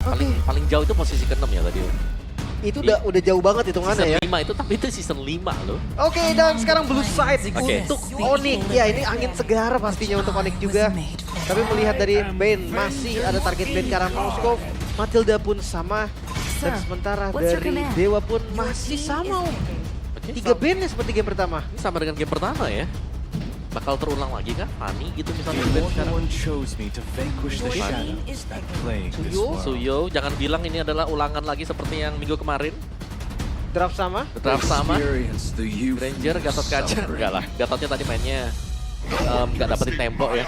Paling jauh itu posisi ke-6 ya tadi. Itu udah jauh banget hitungannya ya. Season 5 itu, tapi itu season 5 loh. Oke, dan sekarang blue side Oke. untuk Onyx. Ya, ini angin segar pastinya untuk Onyx juga. Tapi melihat dari Ben, masih ada target Ben ke arah Moskov. Matilda pun sama. Dan sementara dari Dewa pun masih sama, Om. Oke, 3 Ben seperti game pertama. ini sama dengan game pertama ya. Bakal terulang lagi kan? Fanny gitu misalnya Ben sekarang. One chose me to vanquish the shadows that plague this Suyo? world. Suyo, jangan bilang ini adalah ulangan lagi seperti yang minggu kemarin. Draft sama. Draft sama. Experience the youth Ranger, Gatot Kaca. suffering. Enggak lah, Gatotnya tadi mainnya nggak dapetin tempo ya.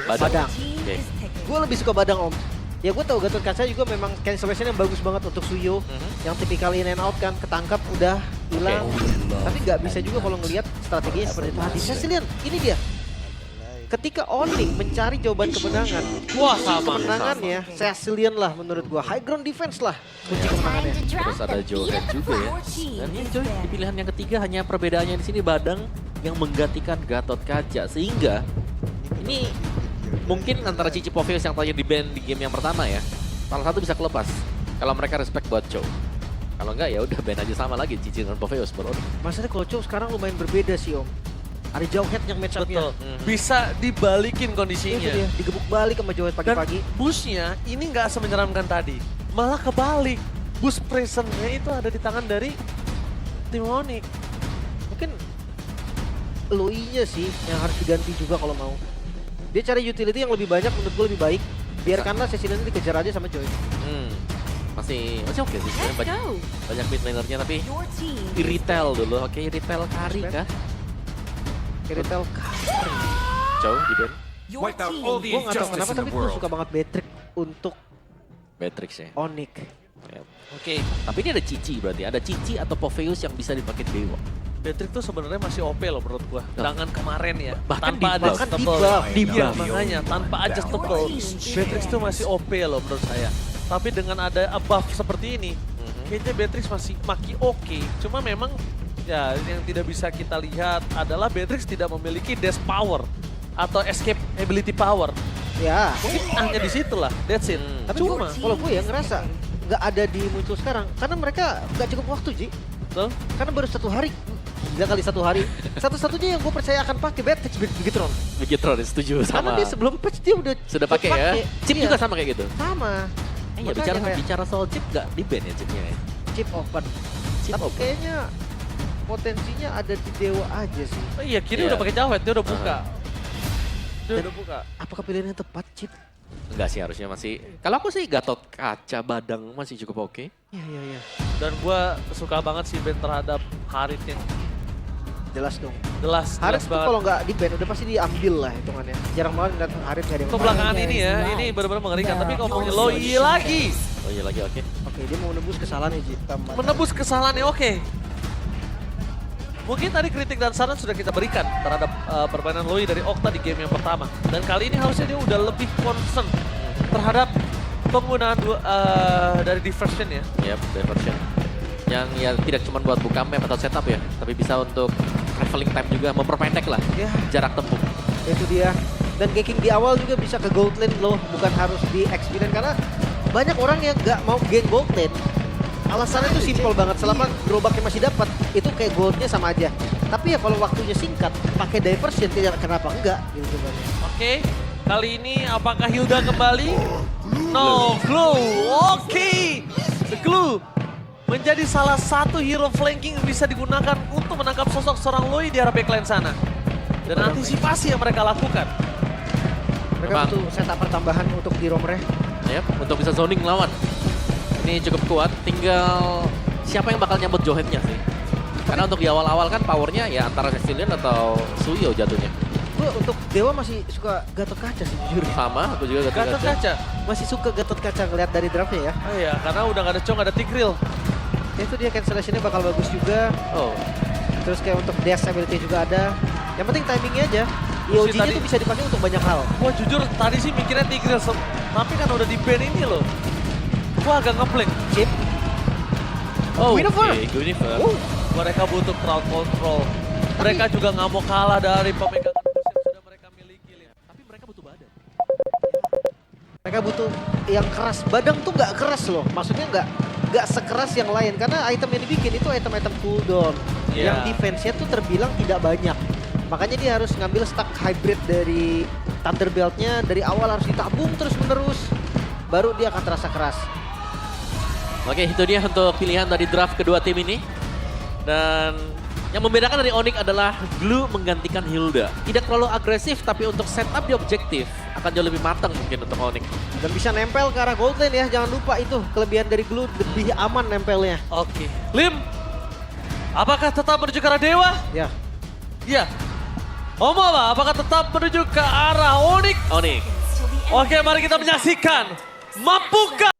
Badang. Oke. Gue lebih suka Badang, Om. Ya gue tau Gatot Kaca juga memang cancellation yang bagus banget untuk Suyo. Yang tipikal in and out kan, ketangkap udah hilang. Tapi nggak bisa juga kalau ngelihat strateginya seperti itu. Hati Cecilian, ini dia. Ketika Onyx mencari jawaban kemenangan, Wah, sama. kemenangannya Cecilian lah menurut gua. High ground defense lah kunci kemenangannya. Terus ada Joehead juga ya. Dan ini Joe di pilihan yang ketiga hanya perbedaannya di sini Badang yang menggantikan Gatot Kaca. Sehingga ini mungkin antara Cici Poveus yang tadi di ban di game yang pertama ya. Salah satu bisa kelepas kalau mereka respect buat Joe. Kalau enggak ya udah ban aja sama lagi Cici dan Poveus baru. Masalahnya kalau Chow sekarang lumayan berbeda sih, Om. Ada Joehead yang match up-nya. Betul. Bisa dibalikin Itu kondisinya. dia, digebuk balik sama Joehead Dan pagi-pagi. busnya ini nggak semenyeramkan tadi. Malah kebalik. Bus presentnya itu ada di tangan dari tim Onyx. Mungkin Lui-nya sih yang harus diganti juga kalau mau. Dia cari utility yang lebih banyak, menurut gue lebih baik. Biarkanlah Cecilian itu dikejar aja sama Joy. Masih oke sih sebenarnya banyak mid lanernya tapi di retail dulu. Oke, retail carry kah? Kiritel Joe di ban. Wipe out all the gue gak tau injustice kenapa in the tapi gue world. suka banget Beatrix untuk Matrix ya. Onyx. Ya. Oke, Tapi ini ada Cici berarti. Ada Cici atau Poveus yang bisa dipakai Dewa. Beatrix tuh sebenarnya masih OP loh menurut gua. Dengan kemarin ya. Bahkan tanpa di- ada bahkan adjustable. di Iya, buff. makanya tanpa adjustable. Beatrix tuh masih OP loh menurut saya. Tapi dengan ada buff seperti ini, kayaknya Beatrix masih oke. Cuma memang ya yang tidak bisa kita lihat adalah Beatrix tidak memiliki dash power atau escape ability power. Ya, Mungkin hanya di situ lah, that's it. tapi Cuma, kalau gue ya ngerasa nggak ada di muncul sekarang. Karena mereka nggak cukup waktu, Ji. betul? Karena baru 1 hari. 3 kali 1 hari. Satu-satunya yang gue percaya akan pakai Beatrix Begitu. Begitu setuju Karena sama. dia sebelum patch dia udah Sudah pakai ya. Chip Iya, juga sama kayak gitu. sama. Ya, Makanya bicara kayak bicara soal chip nggak di ban ya chipnya ya. chip open. Chip Tapi open. kayaknya potensinya ada di Dewa aja sih. Oh iya, kiri Iya. udah pakai jawet, dia udah buka. Dia udah buka. Apakah pilihan yang tepat, Chip? Enggak sih harusnya masih. Kalau aku sih Gatot Kaca Badang masih cukup oke. Iya. Dan gua suka banget sih band terhadap Haritnya. Jelas dong. Jelas Harit tuh banget. kalau nggak di ban udah pasti diambil lah hitungannya. Jarang banget ngeliat Harit nggak ada yang Untuk main. belakangan ini ya, ini benar-benar mengerikan. Tapi ngomongin Loi lagi. Oh iya lagi oke. Oke, dia mau menebus kesalahannya, Ji. Menebus kesalahannya oke. Mungkin tadi kritik dan saran sudah kita berikan terhadap permainan Loi dari Okta di game yang pertama. Dan kali ini harusnya dia udah lebih concern terhadap penggunaan dari diversion ya. Yap, diversion. Yang ya tidak cuma buat buka map atau setup ya, tapi bisa untuk traveling time juga, memperpendek lah Ya, jarak tempuh. itu dia. Dan gaking di awal juga bisa ke gold lane loh, bukan harus di experience. Karena banyak orang yang nggak mau gain gold lane. Alasannya tuh simpel banget, selama gerobaknya masih dapat, itu kayak goldnya sama aja. Tapi ya kalau waktunya singkat, pakai diversion tidak kenapa enggak gitu kan. Oke, kali ini apakah Hilda kembali? No, Glue. Oke, The Glue menjadi salah satu hero flanking yang bisa digunakan untuk menangkap sosok seorang Loi di arah backline sana. Dan antisipasi yang mereka lakukan. Mereka Memang. butuh setup pertambahan untuk di Romre. Yap, untuk bisa zoning lawan. Ini cukup kuat, tinggal siapa yang bakal nyambut Johead-nya sih. Karena untuk di awal-awal kan powernya ya antara Cecilian atau Suyo jatuhnya. Gue untuk Dewa masih suka Gatot Kaca sih jujur. Sama, aku juga Gatot Kaca. Masih suka Gatot Kaca ngeliat dari draftnya ya. Oh iya, karena udah gak ada Chong, ada Tigril. Itu dia cancellation-nya bakal bagus juga. Oh, Terus kayak untuk dash ability juga ada. Yang penting timingnya aja. EOG-nya tadi- tuh bisa dipakai untuk banyak hal. Gua jujur tadi sih mikirnya Tigril, tapi kan udah di ban ini loh. Gua agak ngeblank. Chip. oh Guinevere. oke, Guinevere. Mereka butuh crowd control. Mereka juga nggak mau kalah dari pemegangan bus yang sudah mereka miliki. Lihat. Tapi mereka butuh badan. Mereka butuh yang keras. Badang tuh nggak keras loh, maksudnya nggak sekeras yang lain karena item yang dibikin itu item-item cooldown yang defense-nya tuh terbilang tidak banyak. Makanya dia harus ngambil stack hybrid dari Thunderbelt-nya dari awal harus ditabung terus-menerus, baru dia akan terasa keras. Oke, itu dia untuk pilihan dari draft kedua tim ini. Dan yang membedakan dari Onyx adalah Glue menggantikan Hilda. Tidak terlalu agresif, tapi untuk setup di objektif akan jauh lebih matang mungkin untuk Onyx. Dan bisa nempel ke arah gold lane ya, jangan lupa itu kelebihan dari Glue, lebih aman nempelnya. Oke. Lim, apakah tetap menuju ke arah Dewa? Ya. Iya. Omaba, apakah tetap menuju ke arah Onyx? Onyx. Oke, mari kita menyaksikan. Mampukah